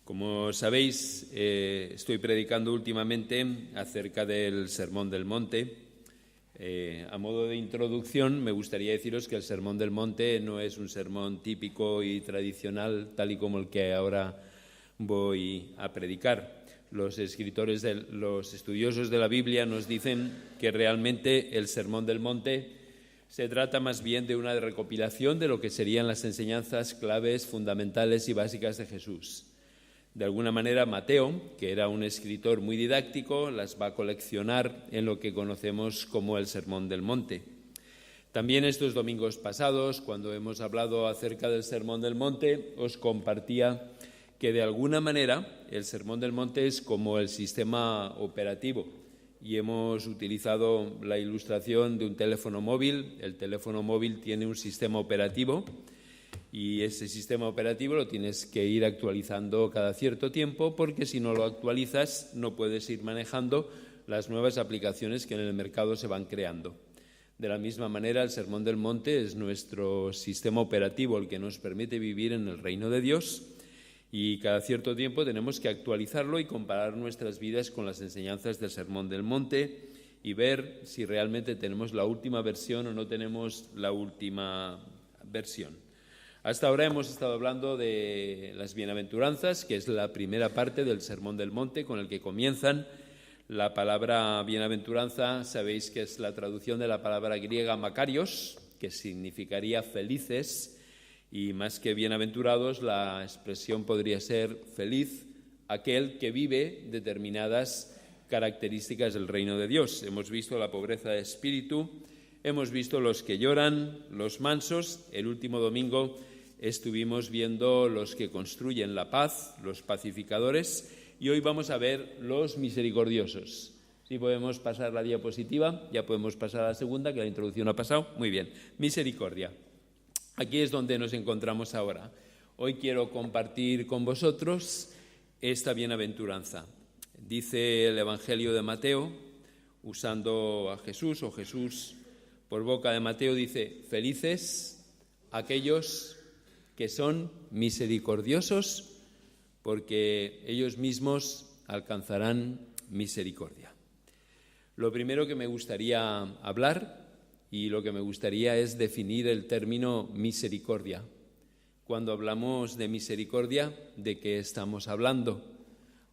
Como sabéis, estoy predicando últimamente acerca del Sermón del Monte. A modo de introducción, me gustaría deciros que el Sermón del Monte no es un sermón típico y tradicional, tal y como el que ahora voy a predicar. Los estudiosos de la Biblia nos dicen que realmente el Sermón del Monte se trata más bien de una recopilación de lo que serían las enseñanzas claves, fundamentales y básicas de Jesús. De alguna manera, Mateo, que era un escritor muy didáctico, las va a coleccionar en lo que conocemos como el Sermón del Monte. También estos domingos pasados, cuando hemos hablado acerca del Sermón del Monte, os compartía que de alguna manera el Sermón del Monte es como el sistema operativo y hemos utilizado la ilustración de un teléfono móvil. El teléfono móvil tiene un sistema operativo y ese sistema operativo lo tienes que ir actualizando cada cierto tiempo, porque si no lo actualizas no puedes ir manejando las nuevas aplicaciones que en el mercado se van creando. De la misma manera, el Sermón del Monte es nuestro sistema operativo, el que nos permite vivir en el reino de Dios, y cada cierto tiempo tenemos que actualizarlo y comparar nuestras vidas con las enseñanzas del Sermón del Monte y ver si realmente tenemos la última versión o no tenemos la última versión. Hasta ahora hemos estado hablando de las bienaventuranzas, que es la primera parte del Sermón del Monte con el que comienzan. La palabra bienaventuranza, sabéis que es la traducción de la palabra griega makarios, que significaría felices, y más que bienaventurados, la expresión podría ser feliz aquel que vive determinadas características del reino de Dios. Hemos visto la pobreza de espíritu, hemos visto los que lloran, los mansos. El último domingo estuvimos viendo los que construyen la paz, los pacificadores, y hoy vamos a ver los misericordiosos. Si podemos pasar la diapositiva, ya podemos pasar a la segunda, que la introducción ha pasado. Muy bien, misericordia. Aquí es donde nos encontramos ahora. Hoy quiero compartir con vosotros esta bienaventuranza. Dice el Evangelio de Mateo, usando a Jesús, o Jesús por boca de Mateo dice: felices aquellos que son misericordiosos, porque ellos mismos alcanzarán misericordia. Lo primero que me gustaría hablar y lo que me gustaría es definir el término misericordia. Cuando hablamos de misericordia, ¿de qué estamos hablando?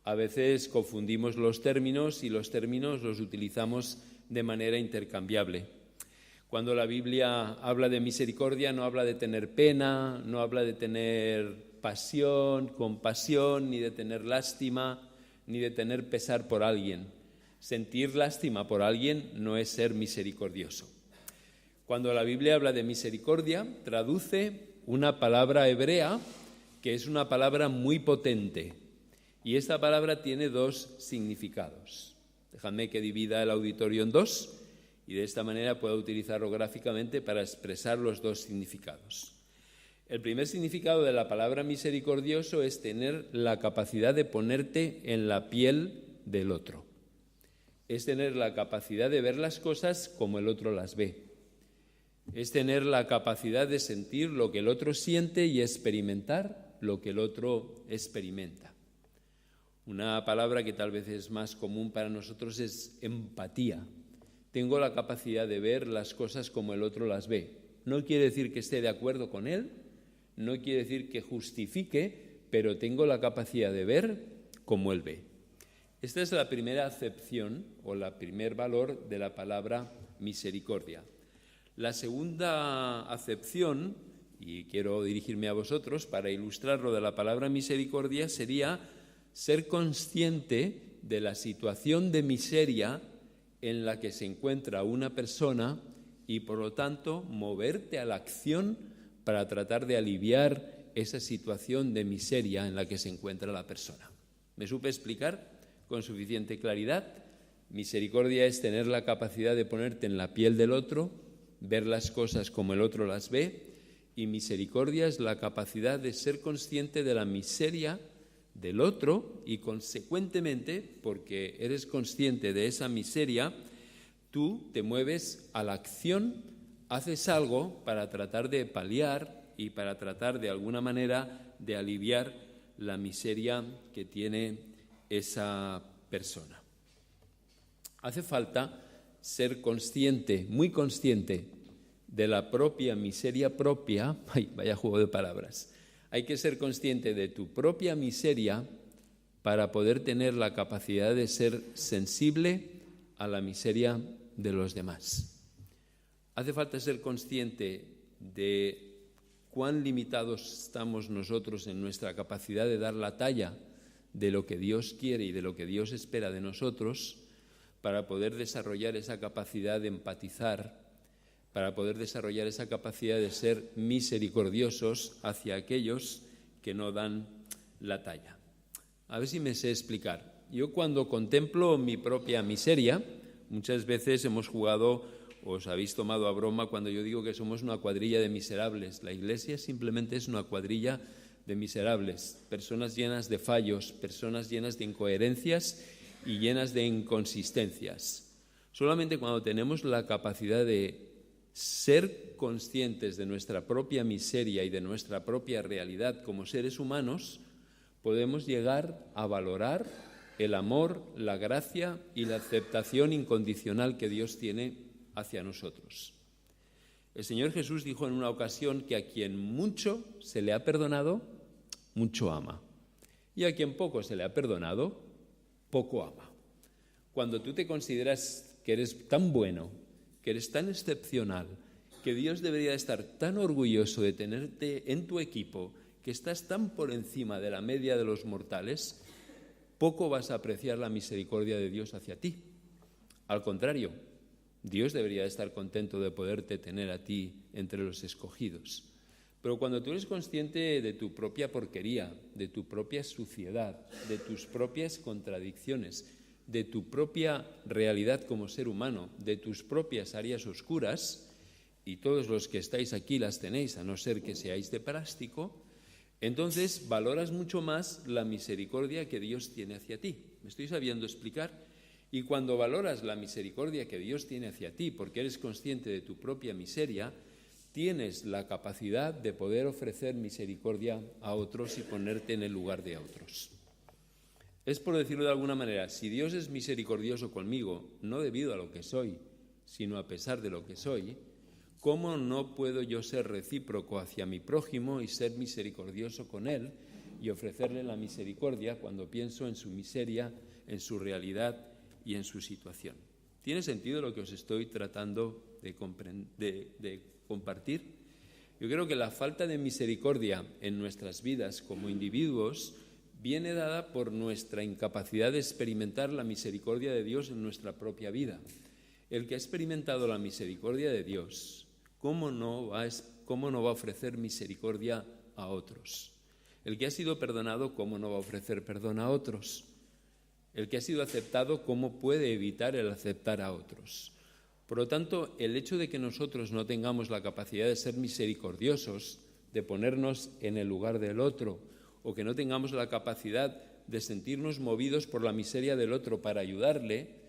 A veces confundimos los términos y los términos los utilizamos de manera intercambiable. Cuando la Biblia habla de misericordia, no habla de tener pena, no habla de tener pasión, compasión, ni de tener lástima, ni de tener pesar por alguien. Sentir lástima por alguien no es ser misericordioso. Cuando la Biblia habla de misericordia, traduce una palabra hebrea que es una palabra muy potente. Y esta palabra tiene dos significados. Dejadme que divida el auditorio en dos y de esta manera puedo utilizarlo gráficamente para expresar los dos significados. El primer significado de la palabra misericordioso es tener la capacidad de ponerte en la piel del otro. Es tener la capacidad de ver las cosas como el otro las ve. Es tener la capacidad de sentir lo que el otro siente y experimentar lo que el otro experimenta. Una palabra que tal vez es más común para nosotros es empatía. Tengo la capacidad de ver las cosas como el otro las ve. No quiere decir que esté de acuerdo con él, no quiere decir que justifique, pero tengo la capacidad de ver como él ve. Esta es la primera acepción o el primer valor de la palabra misericordia. La segunda acepción, y quiero dirigirme a vosotros para ilustrar lo de la palabra misericordia, sería ser consciente de la situación de miseria en la que se encuentra una persona y, por lo tanto, moverte a la acción para tratar de aliviar esa situación de miseria en la que se encuentra la persona. ¿Me supe explicar con suficiente claridad? Misericordia es tener la capacidad de ponerte en la piel del otro, ver las cosas como el otro las ve, y misericordia es la capacidad de ser consciente de la miseria del otro y, consecuentemente, porque eres consciente de esa miseria, tú te mueves a la acción, haces algo para tratar de paliar y para tratar de alguna manera de aliviar la miseria que tiene esa persona. Hace falta ser consciente, muy consciente, de la propia miseria propia. Ay, vaya juego de palabras. Hay que ser consciente de tu propia miseria para poder tener la capacidad de ser sensible a la miseria de los demás. Hace falta ser consciente de cuán limitados estamos nosotros en nuestra capacidad de dar la talla de lo que Dios quiere y de lo que Dios espera de nosotros, para poder desarrollar esa capacidad de empatizar, para poder desarrollar esa capacidad de ser misericordiosos hacia aquellos que no dan la talla. A ver si me sé explicar. Yo cuando contemplo mi propia miseria, muchas veces hemos jugado, os habéis tomado a broma cuando yo digo que somos una cuadrilla de miserables. La Iglesia simplemente es una cuadrilla de miserables, personas llenas de fallos, personas llenas de incoherencias y llenas de inconsistencias. Solamente cuando tenemos la capacidad de ser conscientes de nuestra propia miseria y de nuestra propia realidad como seres humanos, podemos llegar a valorar el amor, la gracia y la aceptación incondicional que Dios tiene hacia nosotros. El Señor Jesús dijo en una ocasión que a quien mucho se le ha perdonado, mucho ama. Y a quien poco se le ha perdonado, poco ama. Cuando tú te consideras que eres tan bueno, que eres tan excepcional, que Dios debería estar tan orgulloso de tenerte en tu equipo, que estás tan por encima de la media de los mortales, poco vas a apreciar la misericordia de Dios hacia ti. Al contrario, Dios debería estar contento de poderte tener a ti entre los escogidos. Pero cuando tú eres consciente de tu propia porquería, de tu propia suciedad, de tus propias contradicciones, de tu propia realidad como ser humano, de tus propias áreas oscuras, y todos los que estáis aquí las tenéis, a no ser que seáis de plástico, entonces valoras mucho más la misericordia que Dios tiene hacia ti. ¿Me estoy sabiendo explicar? Y cuando valoras la misericordia que Dios tiene hacia ti, porque eres consciente de tu propia miseria, tienes la capacidad de poder ofrecer misericordia a otros y ponerte en el lugar de otros. Es, por decirlo de alguna manera, si Dios es misericordioso conmigo, no debido a lo que soy, sino a pesar de lo que soy, ¿cómo no puedo yo ser recíproco hacia mi prójimo y ser misericordioso con él y ofrecerle la misericordia cuando pienso en su miseria, en su realidad y en su situación? ¿Tiene sentido lo que os estoy tratando de compartir? Yo creo que la falta de misericordia en nuestras vidas como individuos viene dada por nuestra incapacidad de experimentar la misericordia de Dios en nuestra propia vida. El que ha experimentado la misericordia de Dios, ¿cómo no va a ofrecer misericordia a otros? El que ha sido perdonado, ¿cómo no va a ofrecer perdón a otros? El que ha sido aceptado, ¿cómo puede evitar el aceptar a otros? Por lo tanto, el hecho de que nosotros no tengamos la capacidad de ser misericordiosos, de ponernos en el lugar del otro, o que no tengamos la capacidad de sentirnos movidos por la miseria del otro para ayudarle,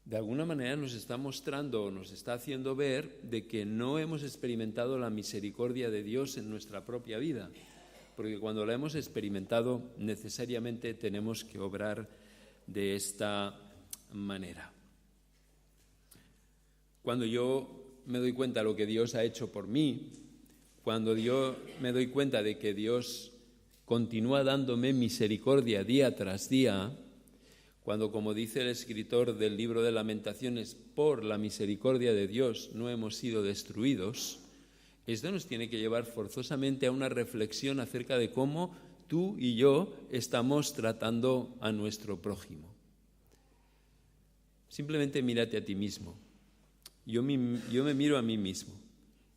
de alguna manera nos está mostrando o nos está haciendo ver de que no hemos experimentado la misericordia de Dios en nuestra propia vida, porque cuando la hemos experimentado necesariamente tenemos que obrar de esta manera. Cuando yo me doy cuenta de lo que Dios ha hecho por mí, cuando yo me doy cuenta de que Dios continúa dándome misericordia día tras día, cuando, como dice el escritor del libro de Lamentaciones, por la misericordia de Dios no hemos sido destruidos, esto nos tiene que llevar forzosamente a una reflexión acerca de cómo tú y yo estamos tratando a nuestro prójimo. Simplemente mírate a ti mismo. Yo me miro a mí mismo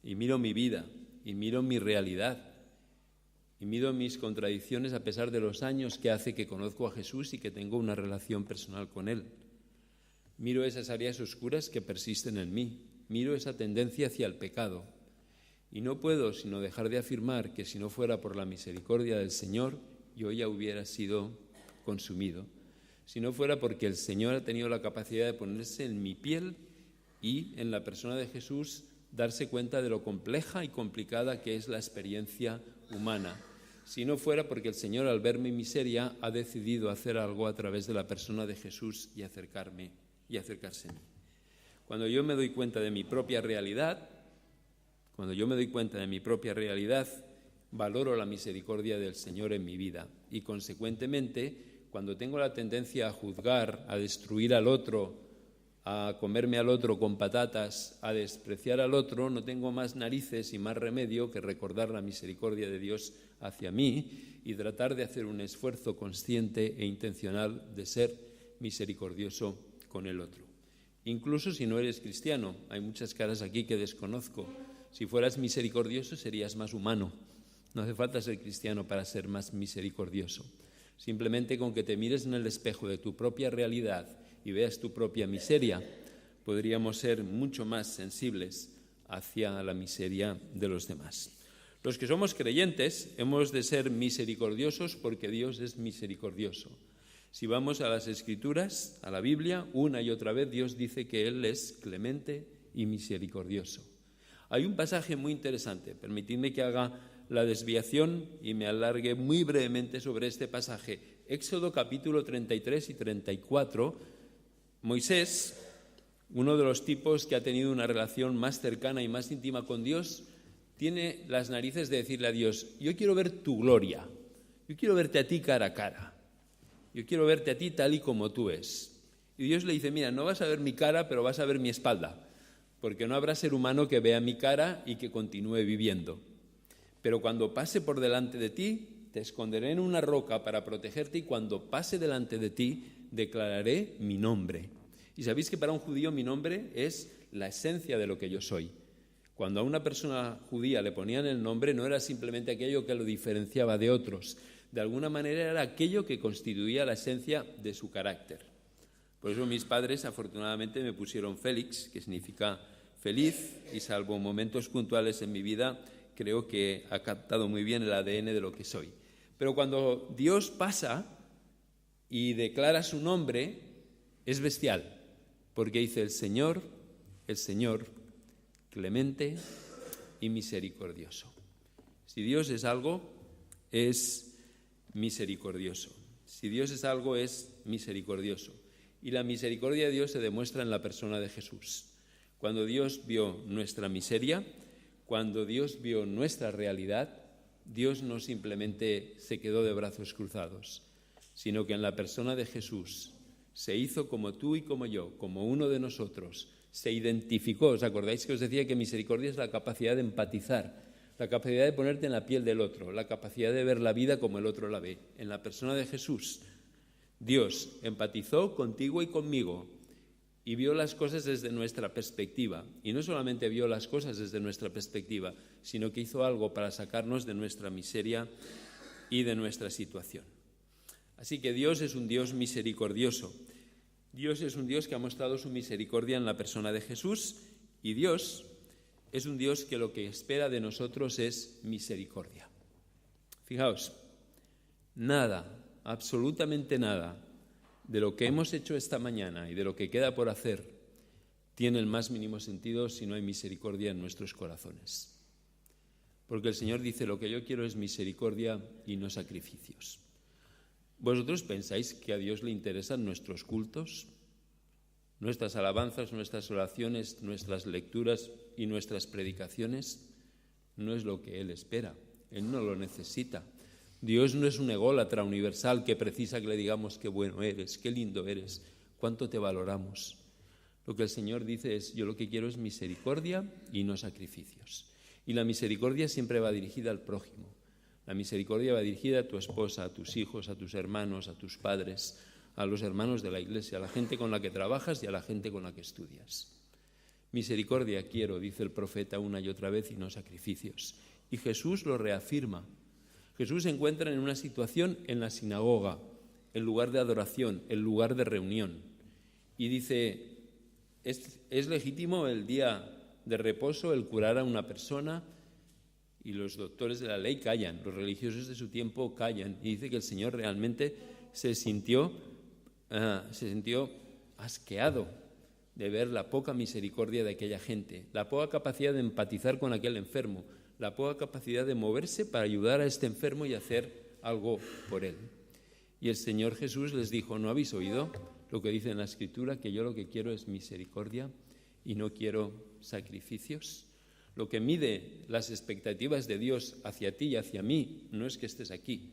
y miro mi vida y miro mi realidad y miro mis contradicciones a pesar de los años que hace que conozco a Jesús y que tengo una relación personal con Él. Miro esas áreas oscuras que persisten en mí, miro esa tendencia hacia el pecado y no puedo sino dejar de afirmar que si no fuera por la misericordia del Señor, yo ya hubiera sido consumido. Si no fuera porque el Señor ha tenido la capacidad de ponerse en mi piel y en la persona de Jesús darse cuenta de lo compleja y complicada que es la experiencia humana, si no fuera porque el Señor, al ver mi miseria, ha decidido hacer algo a través de la persona de Jesús y acercarse a mí. Cuando yo me doy cuenta de mi propia realidad, valoro la misericordia del Señor en mi vida y, consecuentemente, cuando tengo la tendencia a juzgar, a destruir al otro, a comerme al otro con patatas, a despreciar al otro, no tengo más narices y más remedio que recordar la misericordia de Dios hacia mí y tratar de hacer un esfuerzo consciente e intencional de ser misericordioso con el otro. Incluso si no eres cristiano, hay muchas caras aquí que desconozco. Si fueras misericordioso serías más humano. No hace falta ser cristiano para ser más misericordioso. Simplemente con que te mires en el espejo de tu propia realidad y veas tu propia miseria, podríamos ser mucho más sensibles hacia la miseria de los demás. Los que somos creyentes hemos de ser misericordiosos porque Dios es misericordioso. Si vamos a las Escrituras, a la Biblia, una y otra vez Dios dice que Él es clemente y misericordioso. Hay un pasaje muy interesante, permitidme que haga la desviación y me alargue muy brevemente sobre este pasaje. Éxodo capítulo 33 y 34, Moisés, uno de los tipos que ha tenido una relación más cercana y más íntima con Dios, tiene las narices de decirle a Dios: yo quiero ver tu gloria, yo quiero verte a ti cara a cara, yo quiero verte a ti tal y como tú es. Y Dios le dice: mira, no vas a ver mi cara, pero vas a ver mi espalda, porque no habrá ser humano que vea mi cara y que continúe viviendo. Pero cuando pase por delante de ti, te esconderé en una roca para protegerte, y cuando pase delante de ti, declararé mi nombre. Y sabéis que para un judío mi nombre es la esencia de lo que yo soy. Cuando a una persona judía le ponían el nombre, no era simplemente aquello que lo diferenciaba de otros. De alguna manera era aquello que constituía la esencia de su carácter. Por eso mis padres, afortunadamente, me pusieron Félix, que significa feliz, y salvo momentos puntuales en mi vida, creo que ha captado muy bien el ADN de lo que soy. Pero cuando Dios pasa y declara su nombre, es bestial, porque dice el Señor, clemente y misericordioso. Si Dios es algo, es misericordioso. Si Dios es algo, es misericordioso. Y la misericordia de Dios se demuestra en la persona de Jesús. Cuando Dios vio nuestra miseria, cuando Dios vio nuestra realidad, Dios no simplemente se quedó de brazos cruzados, sino que en la persona de Jesús se hizo como tú y como yo, como uno de nosotros, se identificó. ¿Os acordáis que os decía que misericordia es la capacidad de empatizar, la capacidad de ponerte en la piel del otro, la capacidad de ver la vida como el otro la ve? En la persona de Jesús, Dios empatizó contigo y conmigo y vio las cosas desde nuestra perspectiva. Y no solamente vio las cosas desde nuestra perspectiva, sino que hizo algo para sacarnos de nuestra miseria y de nuestra situación. Así que Dios es un Dios misericordioso. Dios es un Dios que ha mostrado su misericordia en la persona de Jesús, y Dios es un Dios que lo que espera de nosotros es misericordia. Fijaos, nada, absolutamente nada, de lo que hemos hecho esta mañana y de lo que queda por hacer tiene el más mínimo sentido si no hay misericordia en nuestros corazones. Porque el Señor dice: lo que yo quiero es misericordia y no sacrificios. ¿Vosotros pensáis que a Dios le interesan nuestros cultos, nuestras alabanzas, nuestras oraciones, nuestras lecturas y nuestras predicaciones? No es lo que Él espera. Él no lo necesita. Dios no es un ególatra universal que precisa que le digamos qué bueno eres, qué lindo eres, cuánto te valoramos. Lo que el Señor dice es: yo lo que quiero es misericordia y no sacrificios. Y la misericordia siempre va dirigida al prójimo. La misericordia va dirigida a tu esposa, a tus hijos, a tus hermanos, a tus padres, a los hermanos de la iglesia, a la gente con la que trabajas y a la gente con la que estudias. Misericordia quiero, dice el profeta una y otra vez, y no sacrificios. Y Jesús lo reafirma. Jesús se encuentra en una situación en la sinagoga, el lugar de adoración, el lugar de reunión. Y dice: ¿es legítimo el día de reposo el curar a una persona? Y los doctores de la ley callan, los religiosos de su tiempo callan. Y dice que el Señor realmente se sintió asqueado de ver la poca misericordia de aquella gente, la poca capacidad de empatizar con aquel enfermo, la poca capacidad de moverse para ayudar a este enfermo y hacer algo por él. Y el Señor Jesús les dijo: ¿no habéis oído lo que dice en la Escritura, que yo lo que quiero es misericordia y no quiero sacrificios? Lo que mide las expectativas de Dios hacia ti y hacia mí no es que estés aquí,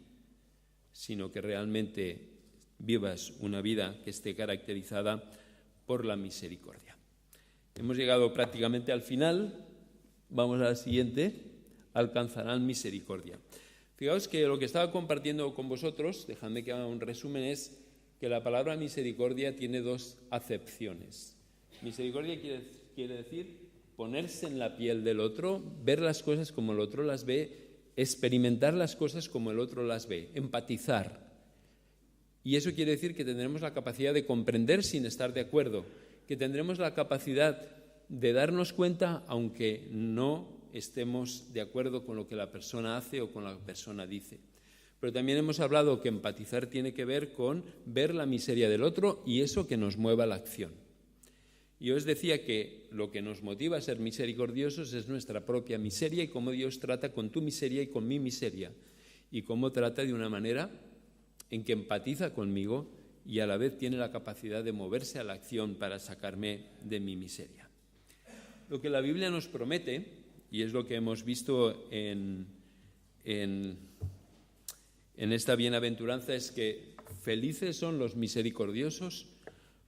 sino que realmente vivas una vida que esté caracterizada por la misericordia. Hemos llegado prácticamente al final. Vamos a la siguiente: alcanzarán misericordia. Fijaos que lo que estaba compartiendo con vosotros, dejadme que haga un resumen, es que la palabra misericordia tiene dos acepciones. Misericordia quiere decir ponerse en la piel del otro, ver las cosas como el otro las ve, experimentar las cosas como el otro las ve, empatizar. Y eso quiere decir que tendremos la capacidad de comprender sin estar de acuerdo, que tendremos la capacidad de darnos cuenta aunque no estemos de acuerdo con lo que la persona hace o con lo que la persona dice. Pero también hemos hablado que empatizar tiene que ver con ver la miseria del otro y eso que nos mueva la acción. Yo os decía que lo que nos motiva a ser misericordiosos es nuestra propia miseria y cómo Dios trata con tu miseria y con mi miseria, y cómo trata de una manera en que empatiza conmigo y a la vez tiene la capacidad de moverse a la acción para sacarme de mi miseria. Lo que la Biblia nos promete, y es lo que hemos visto en esta bienaventuranza, es que felices son los misericordiosos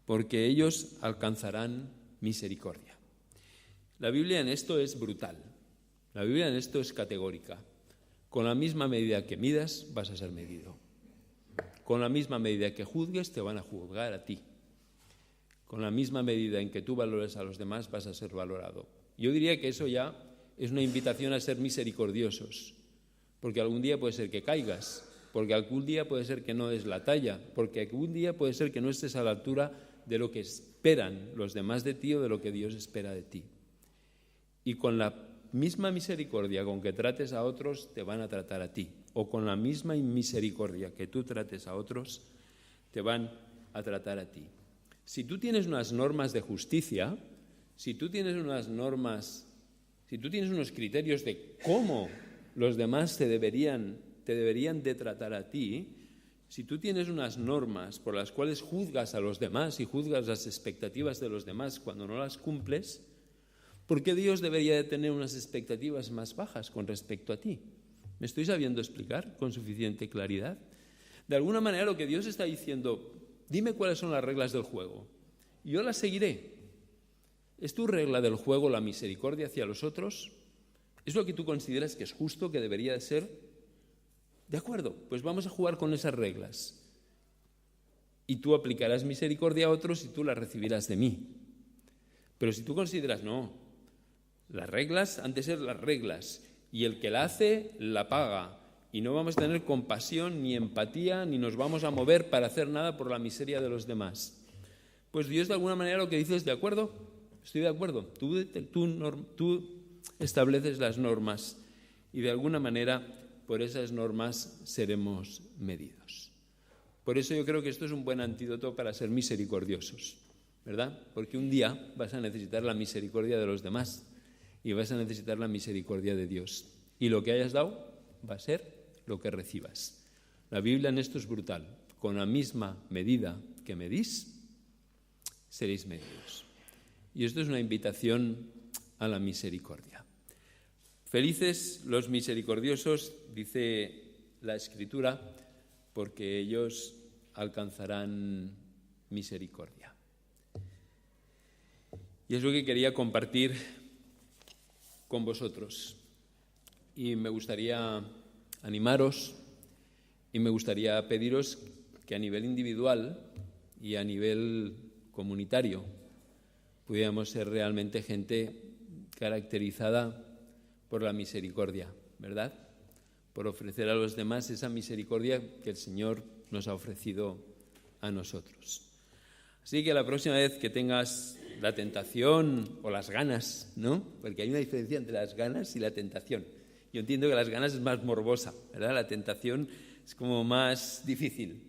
porque ellos alcanzarán misericordia. La Biblia en esto es brutal, la Biblia en esto es categórica. Con la misma medida que midas vas a ser medido. Con la misma medida que juzgues te van a juzgar a ti. Con la misma medida en que tú valores a los demás vas a ser valorado. Yo diría que eso ya es una invitación a ser misericordiosos, porque algún día puede ser que caigas, porque algún día puede ser que no des la talla, porque algún día puede ser que no estés a la altura de lo que esperan los demás de ti o de lo que Dios espera de ti. Y con la misma misericordia con que trates a otros, te van a tratar a ti. O con la misma misericordia que tú trates a otros, te van a tratar a ti. Si tú tienes unas normas de justicia, si tú tienes unos criterios de cómo los demás te deberían de tratar a ti, si tú tienes unas normas por las cuales juzgas a los demás y juzgas las expectativas de los demás cuando no las cumples, ¿por qué Dios debería de tener unas expectativas más bajas con respecto a ti? ¿Me estoy sabiendo explicar con suficiente claridad? De alguna manera lo que Dios está diciendo: dime cuáles son las reglas del juego, y yo las seguiré. ¿Es tu regla del juego la misericordia hacia los otros? ¿Es lo que tú consideras que es justo, que debería de ser? De acuerdo, pues vamos a jugar con esas reglas. Y tú aplicarás misericordia a otros y tú las recibirás de mí. Pero si tú consideras, no, las reglas han de ser las reglas, y el que la hace, la paga, y no vamos a tener compasión, ni empatía, ni nos vamos a mover para hacer nada por la miseria de los demás, pues Dios de alguna manera lo que dice es: de acuerdo, estoy de acuerdo, tú estableces las normas, y de alguna manera por esas normas seremos medidos. Por eso yo creo que esto es un buen antídoto para ser misericordiosos, ¿verdad? Porque un día vas a necesitar la misericordia de los demás y vas a necesitar la misericordia de Dios. Y lo que hayas dado va a ser lo que recibas. La Biblia en esto es brutal. Con la misma medida que medís, seréis medidos. Y esto es una invitación a la misericordia. Felices los misericordiosos, dice la Escritura, porque ellos alcanzarán misericordia. Y es lo que quería compartir con vosotros. Y me gustaría animaros y me gustaría pediros que a nivel individual y a nivel comunitario pudiéramos ser realmente gente caracterizada por la misericordia, ¿verdad? Por ofrecer a los demás esa misericordia que el Señor nos ha ofrecido a nosotros. Así que la próxima vez que tengas la tentación o las ganas, ¿no? Porque hay una diferencia entre las ganas y la tentación. Yo entiendo que las ganas es más morbosa, ¿verdad? La tentación es como más difícil.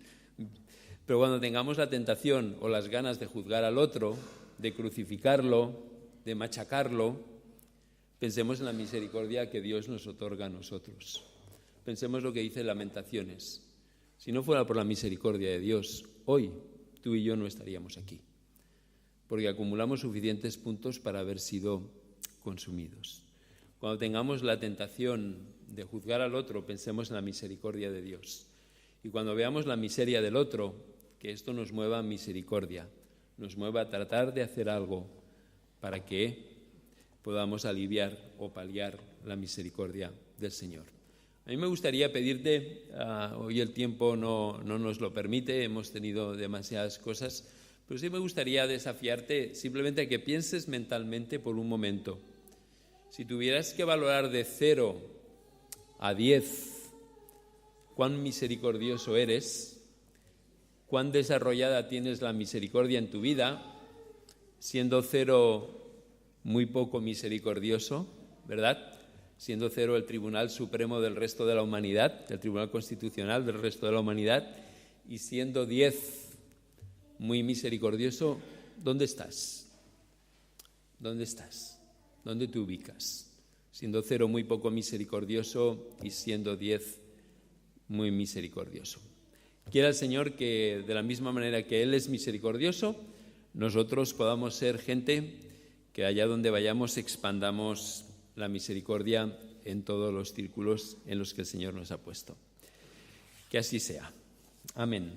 Pero cuando tengamos la tentación o las ganas de juzgar al otro, de crucificarlo, de machacarlo, pensemos en la misericordia que Dios nos otorga a nosotros. Pensemos lo que dice Lamentaciones. Si no fuera por la misericordia de Dios, hoy tú y yo no estaríamos aquí, porque acumulamos suficientes puntos para haber sido consumidos. Cuando tengamos la tentación de juzgar al otro, pensemos en la misericordia de Dios. Y cuando veamos la miseria del otro, que esto nos mueva a misericordia, nos mueva a tratar de hacer algo para que podamos aliviar o paliar la misericordia del Señor. A mí me gustaría pedirte, hoy el tiempo no nos lo permite, hemos tenido demasiadas cosas, pero sí me gustaría desafiarte simplemente a que pienses mentalmente por un momento. Si tuvieras que valorar de 0 a 10 cuán misericordioso eres, cuán desarrollada tienes la misericordia en tu vida, siendo 0 muy poco misericordioso, ¿verdad? Siendo 0 el Tribunal Supremo del resto de la humanidad, el Tribunal Constitucional del resto de la humanidad, y siendo 10 muy misericordioso, ¿dónde estás? ¿Dónde estás? ¿Dónde te ubicas? Siendo 0 muy poco misericordioso y siendo 10 muy misericordioso. Quiera el Señor que de la misma manera que Él es misericordioso, nosotros podamos ser gente que allá donde vayamos expandamos la misericordia en todos los círculos en los que el Señor nos ha puesto. Que así sea. Amén.